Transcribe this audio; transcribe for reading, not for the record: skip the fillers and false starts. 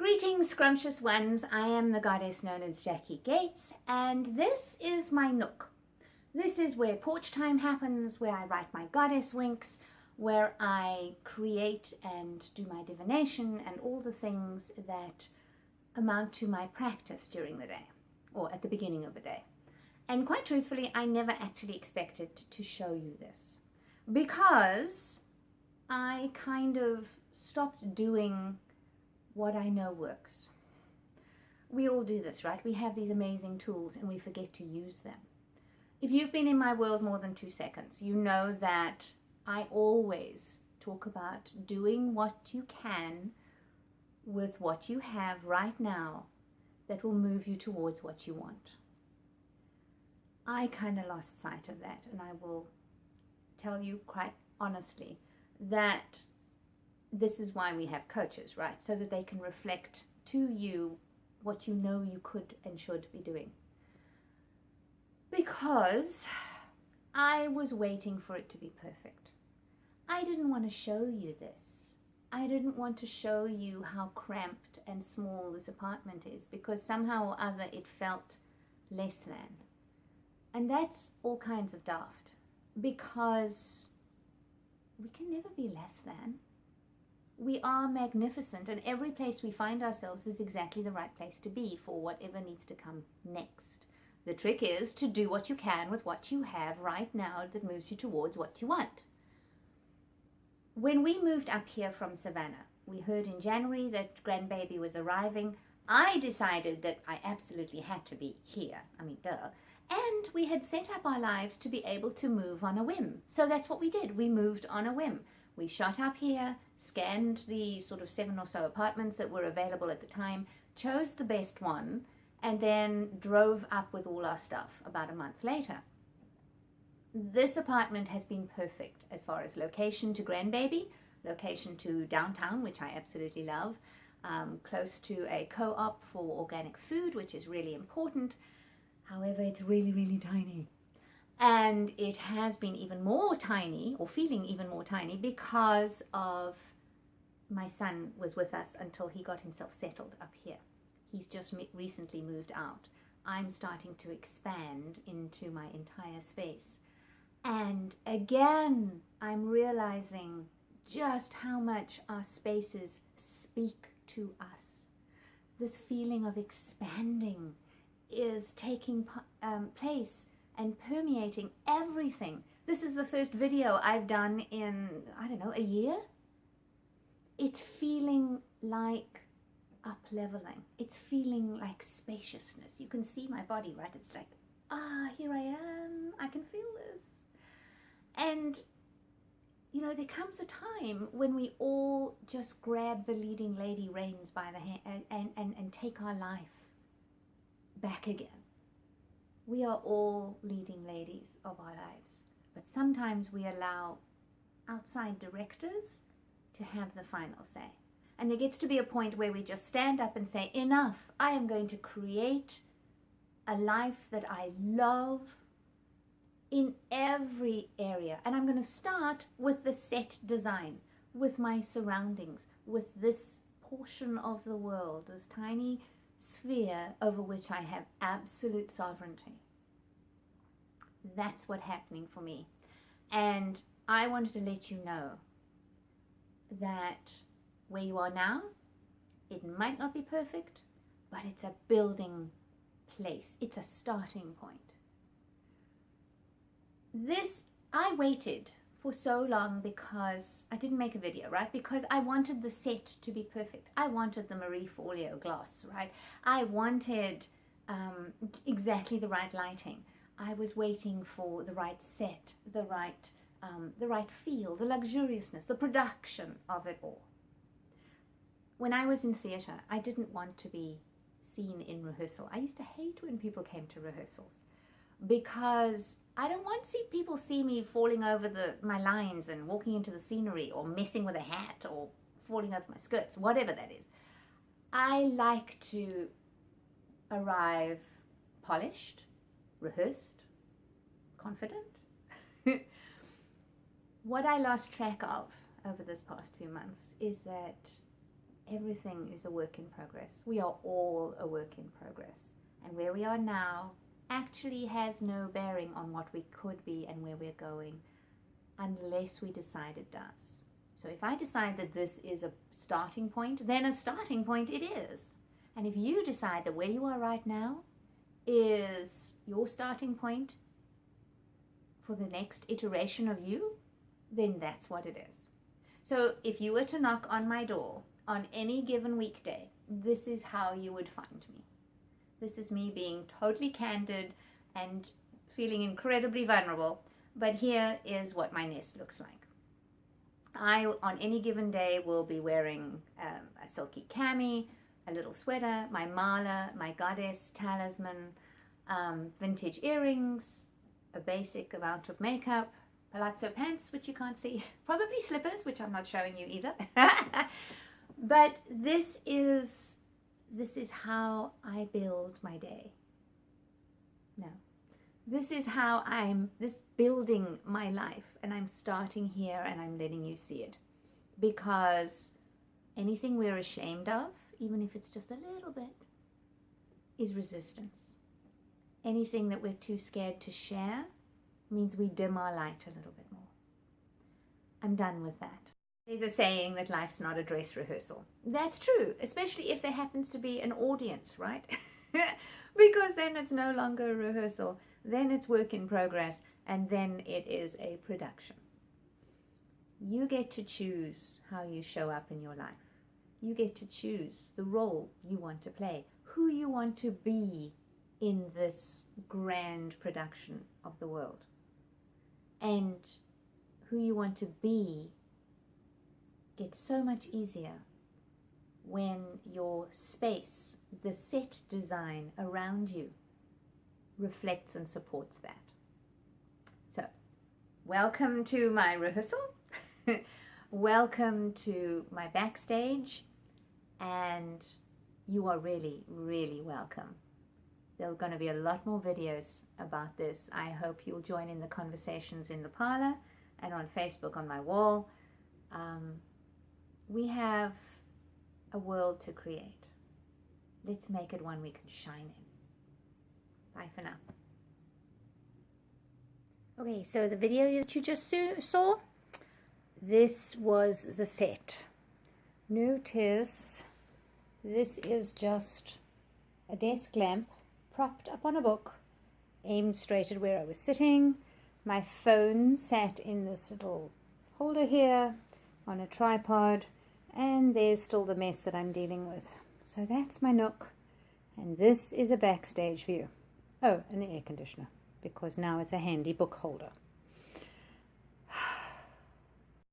Greetings, scrumptious ones. I am the goddess known as Jackie Gates, and this is my nook. This is where porch time happens, where I write my goddess winks, where I create and do my divination and all the things that amount to my practice during the day, or at the beginning of the day. And quite truthfully, I never actually expected to show you this, because I kind of stopped doing what I know works. We all do this, right? We have these amazing tools and we forget to use them. If you've been in my world more than 2 seconds, you know that I always talk about doing what you can with what you have right now that will move you towards what you want. I kind of lost sight of that, and I will tell you quite honestly that this is why we have coaches, right? So that they can reflect to you what you know you could and should be doing. Because I was waiting for it to be perfect. I didn't want to show you this. I didn't want to show you how cramped and small this apartment is, because somehow or other it felt less than. And that's all kinds of daft, because we can never be less than. We are magnificent, and every place we find ourselves is exactly the right place to be for whatever needs to come next. The trick is to do what you can with what you have right now that moves you towards what you want. When we moved up here from Savannah, we heard in January that grandbaby was arriving. I decided that I absolutely had to be here. I mean, duh. And we had set up our lives to be able to move on a whim. So that's what we did. We moved on a whim. We shot up here, scanned the sort of 7 or so apartments that were available at the time, chose the best one, and then drove up with all our stuff about a month later. This apartment has been perfect as far as location to grandbaby, location to downtown, which I absolutely love, close to a co-op for organic food, which is really important. However, it's really, really tiny. And it has been even more tiny, or feeling even more tiny, because of my son was with us until he got himself settled up here. He's just recently moved out. I'm starting to expand into my entire space. And again, I'm realizing just how much our spaces speak to us. This feeling of expanding is taking place and permeating everything. This is the first video I've done in, I don't know, a year. It's feeling like up-leveling. It's feeling like spaciousness. You can see my body, right? It's like, here I am. I can feel this. And, you know, there comes a time when we all just grab the leading lady reins by the hand and take our life back again. We are all leading ladies of our lives, but sometimes we allow outside directors to have the final say. And there gets to be a point where we just stand up and say, enough, I am going to create a life that I love in every area. And I'm going to start with the set design, with my surroundings, with this portion of the world, this tiny sphere over which I have absolute sovereignty. That's what's happening for me. And I wanted to let you know that where you are now, it might not be perfect, but it's a building place. It's a starting point. I waited for so long because I didn't make a video, right? Because I wanted the set to be perfect. I wanted the Marie Forleo gloss, right? I wanted exactly the right lighting. I was waiting for the right set, the right feel, the luxuriousness, the production of it all. When I was in theatre, I didn't want to be seen in rehearsal. I used to hate when people came to rehearsals, because I don't want to see people see me falling over my lines and walking into the scenery, or messing with a hat, or falling over my skirts, whatever that is. I like to arrive polished, rehearsed, confident. What I lost track of over this past few months is that everything is a work in progress. We are all a work in progress. And where we are now actually has no bearing on what we could be and where we're going, unless we decide it does. So if I decide that this is a starting point, then a starting point it is. And if you decide that where you are right now is your starting point for the next iteration of you, then that's what it is. So if you were to knock on my door on any given weekday, this is how you would find me. This is me being totally candid and feeling incredibly vulnerable, but here is what my nest looks like. I, on any given day, will be wearing a silky cami, a little sweater, my mala, my goddess talisman, vintage earrings, a basic amount of makeup, palazzo pants, which you can't see, probably slippers, which I'm not showing you either. But this is how I build my day. No. This is how I'm building my life, and I'm starting here and I'm letting you see it. Because anything we're ashamed of, even if it's just a little bit, is resistance. Anything that we're too scared to share means we dim our light a little bit more. I'm done with that. There's a saying that life's not a dress rehearsal. That's true, especially if there happens to be an audience, right? Because then it's no longer a rehearsal. Then it's work in progress, and then it is a production. You get to choose how you show up in your life. You get to choose the role you want to play, who you want to be in this grand production of the world. And who you want to be gets so much easier when your space, the set design around you, reflects and supports that. So, welcome to my rehearsal. Welcome to my backstage. And you are really, really welcome. There are going to be a lot more videos about this. I hope you'll join in the conversations in the parlor and on Facebook on my wall. We have a world to create. Let's make it one we can shine in. Bye for now. Okay, so the video that you just saw, this was the set. Notice this is just a desk lamp propped up on a book, aimed straight at where I was sitting. My phone sat in this little holder here on a tripod, and there's still the mess that I'm dealing with. So that's my nook, and this is a backstage view. Oh, and the air conditioner, because now it's a handy book holder.